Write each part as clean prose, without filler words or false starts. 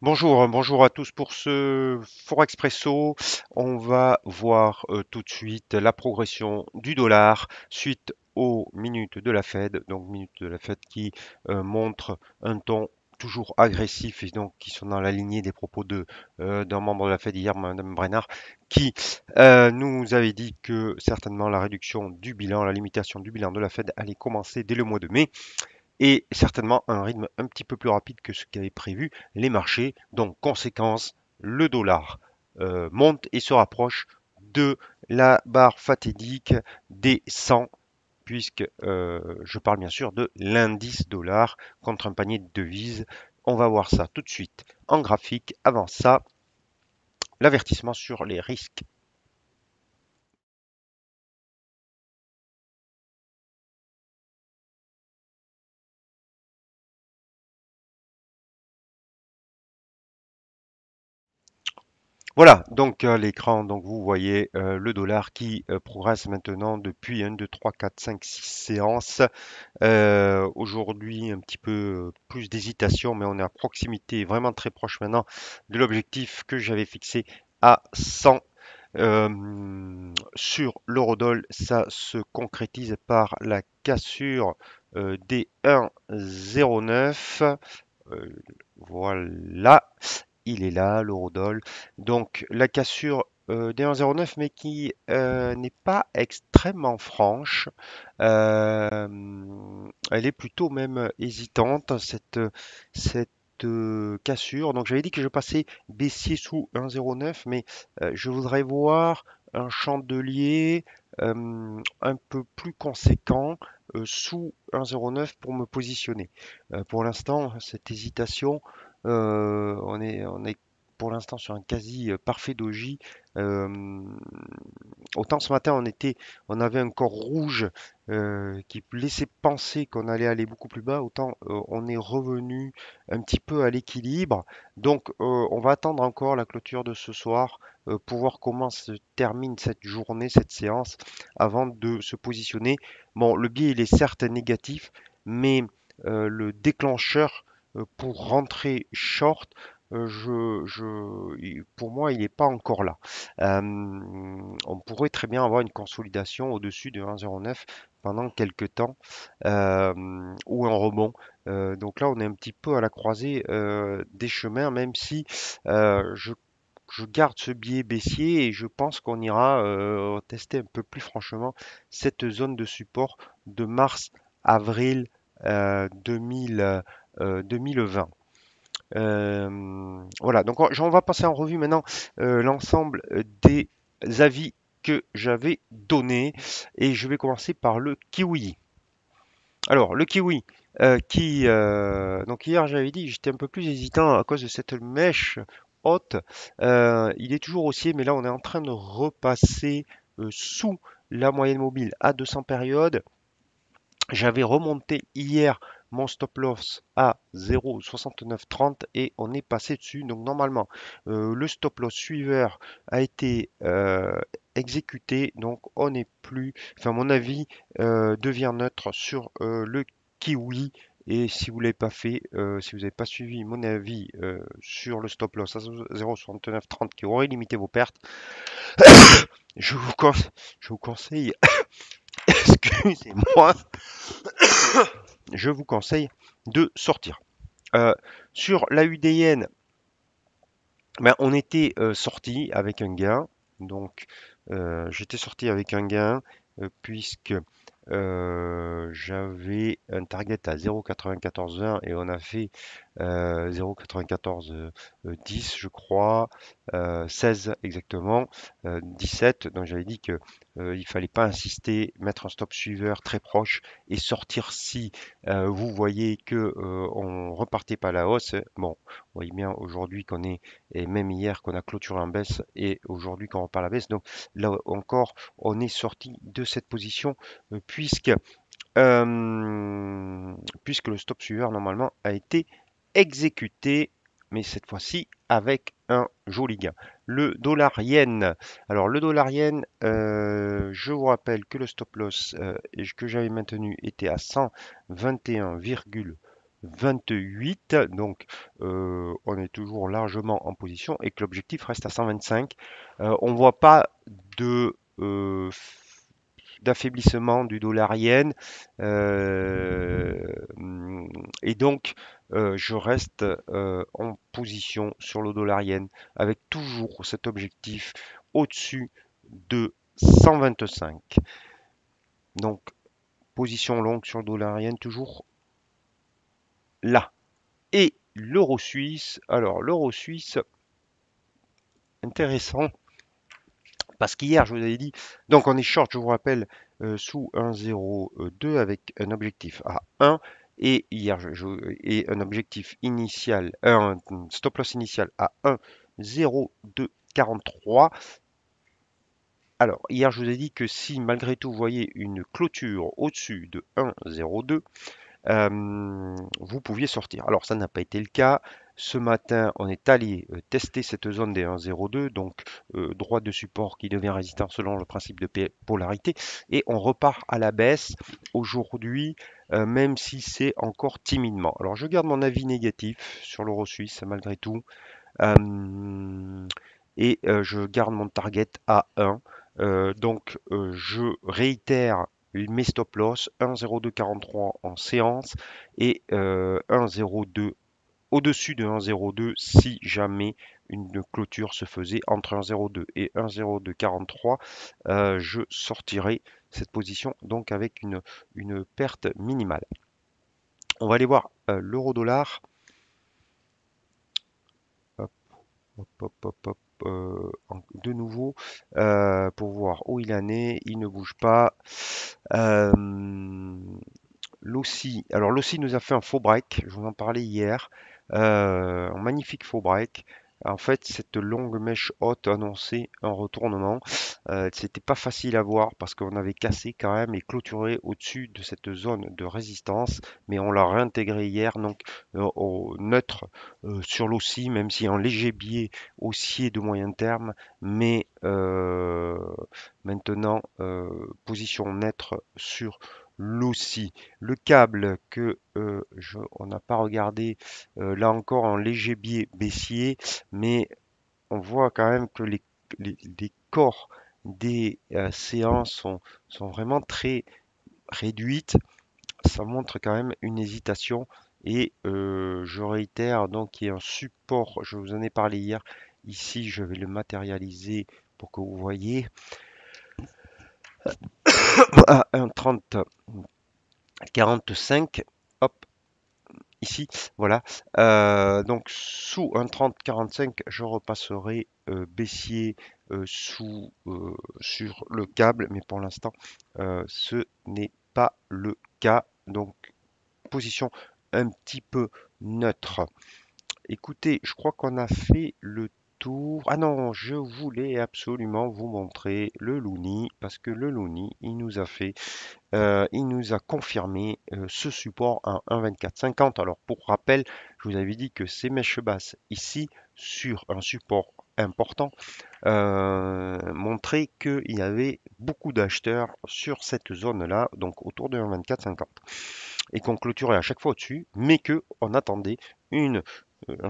Bonjour, bonjour à tous pour ce Forexpresso. On va voir tout de suite la progression du dollar suite aux minutes de la Fed. Donc minutes de la Fed qui montrent un ton toujours agressif et donc qui sont dans la lignée des propos d'un membre de la Fed hier, Madame Brennard, qui nous avait dit que certainement la réduction du bilan, la limitation du bilan de la Fed allait commencer dès le mois de mai et certainement à un rythme un petit peu plus rapide que ce qu'avaient prévu les marchés. Donc, conséquence, le dollar monte et se rapproche de la barre fatidique des 100, puisque je parle bien sûr de l'indice dollar contre un panier de devises. On va voir ça tout de suite en graphique. Avant ça, l'avertissement sur les risques. Voilà, donc à l'écran, donc vous voyez le dollar qui progresse maintenant depuis 1, 2, 3, 4, 5, 6 séances. Aujourd'hui, un petit peu plus d'hésitation, mais on est à proximité, vraiment très proche maintenant de l'objectif que j'avais fixé à 100. Sur l'eurodoll, ça se concrétise par la cassure des 1,09. Euh, voilà, il est là, l'eurodoll. Donc la cassure des 1,09, mais qui n'est pas extrêmement franche. Elle est plutôt même hésitante, cette cassure. Donc j'avais dit que je passais baissier sous 1,09, mais je voudrais voir un chandelier un peu plus conséquent sous 1,09 pour me positionner. Pour l'instant, cette hésitation, on est pour l'instant sur un quasi parfait doji. Euh, Autant ce matin on avait un corps rouge qui laissait penser qu'on allait aller beaucoup plus bas, autant on est revenu un petit peu à l'équilibre. Donc on va attendre encore la clôture de ce soir pour voir comment se termine cette journée, cette séance, avant de se positionner. Bon, le biais il est certes négatif, mais le déclencheur pour rentrer short, pour moi, il n'est pas encore là. On pourrait très bien avoir une consolidation au-dessus de 1,09 pendant quelques temps ou un rebond. Donc là, on est un petit peu à la croisée des chemins, même si je garde ce biais baissier et je pense qu'on ira tester un peu plus franchement cette zone de support de mars-avril 2020. Voilà, donc on va passer en revue maintenant l'ensemble des avis que j'avais donnés et je vais commencer par le kiwi. Alors, le kiwi, donc hier j'avais dit j'étais un peu plus hésitant à cause de cette mèche haute. Il est toujours haussier, mais là on est en train de repasser sous la moyenne mobile à 200 périodes. J'avais remonté hier mon stop loss à 0,6930 et on est passé dessus. Donc normalement, le stop loss suiveur a été exécuté. Donc on n'est plus, enfin mon avis devient neutre sur le kiwi. Et si vous l'avez pas fait, si vous n'avez pas suivi mon avis sur le stop loss à 0,6930 qui aurait limité vos pertes, je vous, con- je vous conseille, excusez-moi, je vous conseille de sortir. Euh, sur la UDN, ben, on était sorti avec un gain. Donc, j'étais sorti avec un gain puisque j'avais un target à 0,9420 et on a fait 0,9410, je crois, 16 exactement, 17. Donc, j'avais dit que il fallait pas insister, mettre un stop suiveur très proche et sortir si vous voyez que on repartait pas à la hausse. Bon, vous voyez bien aujourd'hui qu'on est et même hier qu'on a clôturé en baisse et aujourd'hui qu'on repart à la baisse. Donc là encore, on est sorti de cette position puisque le stop suiveur normalement a été exécuté, mais cette fois-ci avec un joli gain. Le dollar yen. Alors le dollar yen, je vous rappelle que le stop loss que j'avais maintenu était à 121,11. 128, donc on est toujours largement en position et que l'objectif reste à 125. On ne voit pas de d'affaiblissement du dollar yen et donc je reste en position sur le dollar yen avec toujours cet objectif au-dessus de 125. Donc position longue sur le dollar yen toujours là. Et l'euro suisse, alors l'euro suisse, intéressant, parce qu'hier je vous avais dit, donc on est short, je vous rappelle, sous 1,02 avec un objectif à 1, et hier et un objectif initial, un stop loss initial à 1,0243. Alors, hier, je vous ai dit que si malgré tout vous voyez une clôture au-dessus de 1,02, vous pouviez sortir. Alors ça n'a pas été le cas. Ce matin, on est allé tester cette zone des 1,02, donc droite de support qui devient résistance selon le principe de polarité, et on repart à la baisse aujourd'hui, même si c'est encore timidement. Alors je garde mon avis négatif sur l'euro suisse malgré tout, et je garde mon target à 1. Je réitère mes stop loss 1,0243 en séance et 1,02 au-dessus de 1,02 si jamais une clôture se faisait entre 1,02 et 1,0243. Je sortirai cette position donc avec une perte minimale. On va aller voir l'euro-dollar. Hop, hop, hop, hop, hop. De nouveau pour voir où il en est. Il ne bouge pas. Euh, L'OSI, alors l'OSI nous a fait un faux break, je vous en parlais hier, un magnifique faux break. En fait, cette longue mèche haute annonçait un retournement. C'était pas facile à voir parce qu'on avait cassé quand même et clôturé au-dessus de cette zone de résistance, mais on l'a réintégré hier, donc au neutre sur l'OSI, même si un léger biais haussier de moyen terme, mais maintenant position neutre sur l'OSI. Le câble que on n'a pas regardé, là encore un léger biais baissier, mais on voit quand même que les corps des séances sont vraiment très réduites. Ça montre quand même une hésitation et je réitère donc qu'il y a un support, je vous en ai parlé hier, ici je vais le matérialiser pour que vous voyez à 1,3045. Hop, ici, voilà. Donc sous un 30-45, je repasserai baissier sur le câble, mais pour l'instant, ce n'est pas le cas. Donc position un petit peu neutre. Écoutez, je crois qu'on a fait le tour. Ah non, je voulais absolument vous montrer le Loonie, parce que le Loonie, il nous a confirmé ce support à 1,2450. Alors pour rappel, je vous avais dit que ces mèches basses ici, sur un support important, montraient qu'il y avait beaucoup d'acheteurs sur cette zone-là, donc autour de 1,2450, et qu'on clôturait à chaque fois au-dessus, mais qu'on attendait un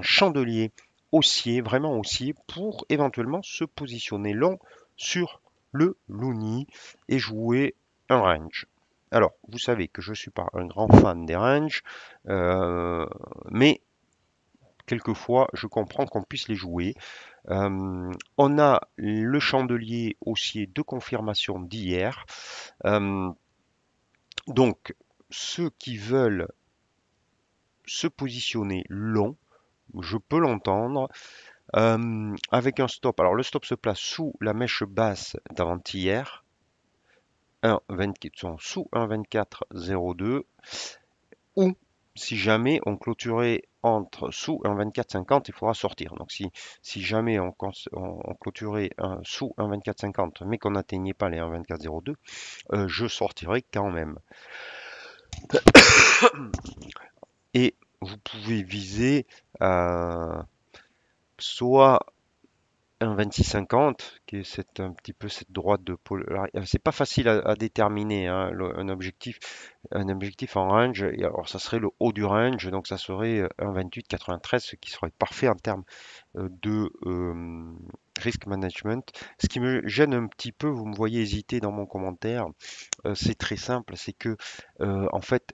chandelier haussier, vraiment haussier, pour éventuellement se positionner long sur le Loonie et jouer un range. Alors, vous savez que je ne suis pas un grand fan des ranges, mais quelquefois, je comprends qu'on puisse les jouer. On a le chandelier haussier de confirmation d'hier. Euh, donc, ceux qui veulent se positionner long, je peux l'entendre, avec un stop. Alors, le stop se place sous la mèche basse d'avant-hier, sous 1,2402, ou si jamais on clôturait sous 1,2450, il faudra sortir. Donc si jamais on clôturait sous 1,2450, mais qu'on n'atteignait pas les 1,2402, je sortirai quand même. Et vous pouvez viser soit un 26,50, qui est un petit peu cette droite de polarisation. C'est pas facile à déterminer, hein, un objectif en range. Et alors ça serait le haut du range, donc ça serait un 28,93, ce qui serait parfait en termes de risk management. Ce qui me gêne un petit peu, vous me voyez hésiter dans mon commentaire, c'est très simple, c'est que en fait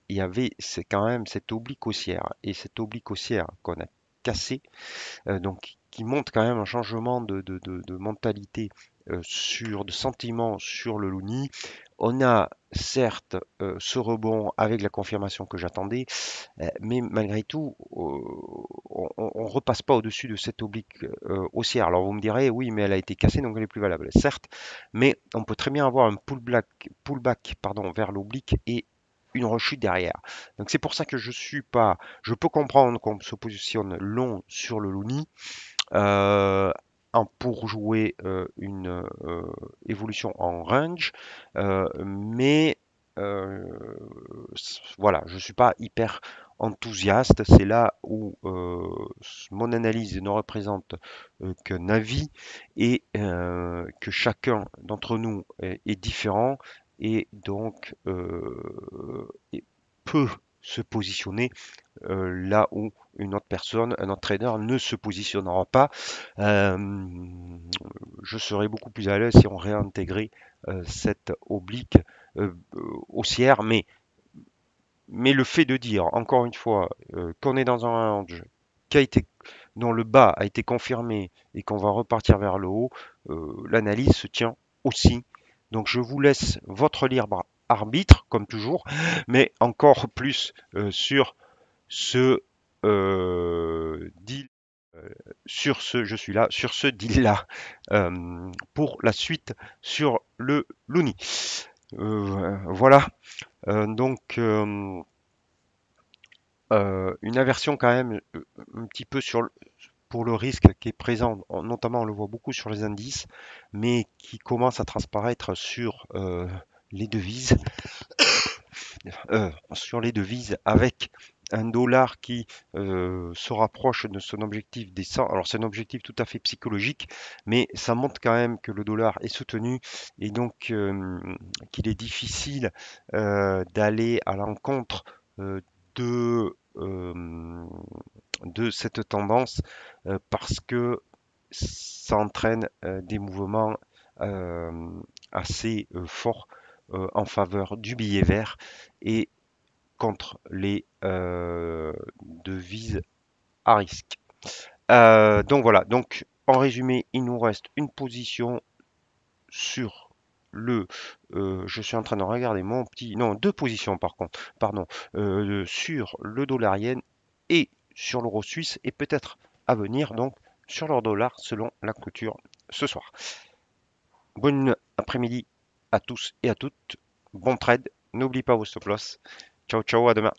c'est quand même cette oblique haussière et cette oblique haussière qu'on a cassée, donc qui montre quand même un changement de mentalité, de sentiment sur le Luni. On a certes ce rebond avec la confirmation que j'attendais, mais malgré tout, on repasse pas au-dessus de cette oblique haussière. Alors vous me direz, oui, mais elle a été cassée, donc elle est plus valable. Certes, mais on peut très bien avoir un pullback, pardon, vers l'oblique et une rechute derrière. Donc c'est pour ça que je suis pas, je peux comprendre qu'on se positionne long sur le Luni, euh, pour jouer une évolution en range, mais euh, voilà, je suis pas hyper enthousiaste. C'est là où mon analyse ne représente qu'un avis et que chacun d'entre nous est différent et donc peut se positionner là où une autre personne, un autre trader ne se positionnera pas. Euh, je serais beaucoup plus à l'aise si on réintégrait cette oblique haussière, mais le fait de dire, encore une fois, qu'on est dans un range qui a été, dont le bas a été confirmé et qu'on va repartir vers le haut, l'analyse se tient aussi. Donc je vous laisse votre libre arbitre, comme toujours, mais encore plus sur ce deal, je suis là, sur ce deal-là, pour la suite sur le Looney. Voilà, donc une aversion quand même un petit peu pour le risque qui est présent, notamment on le voit beaucoup sur les indices, mais qui commence à transparaître les devises, sur les devises avec un dollar qui se rapproche de son objectif des 100. Alors c'est un objectif tout à fait psychologique, mais ça montre quand même que le dollar est soutenu et donc qu'il est difficile d'aller à l'encontre de, de cette tendance parce que ça entraîne des mouvements euh, assez forts en faveur du billet vert et contre les devises à risque. Donc voilà, donc en résumé, il nous reste une position sur je suis en train de regarder mon petit, non, deux positions par contre, pardon, sur le dollar yen et sur l'euro suisse et peut-être à venir donc sur leur dollar selon la clôture ce soir. Bon après-midi à tous et à toutes. Bon trade. N'oublie pas vos stop loss. Ciao, ciao, à demain.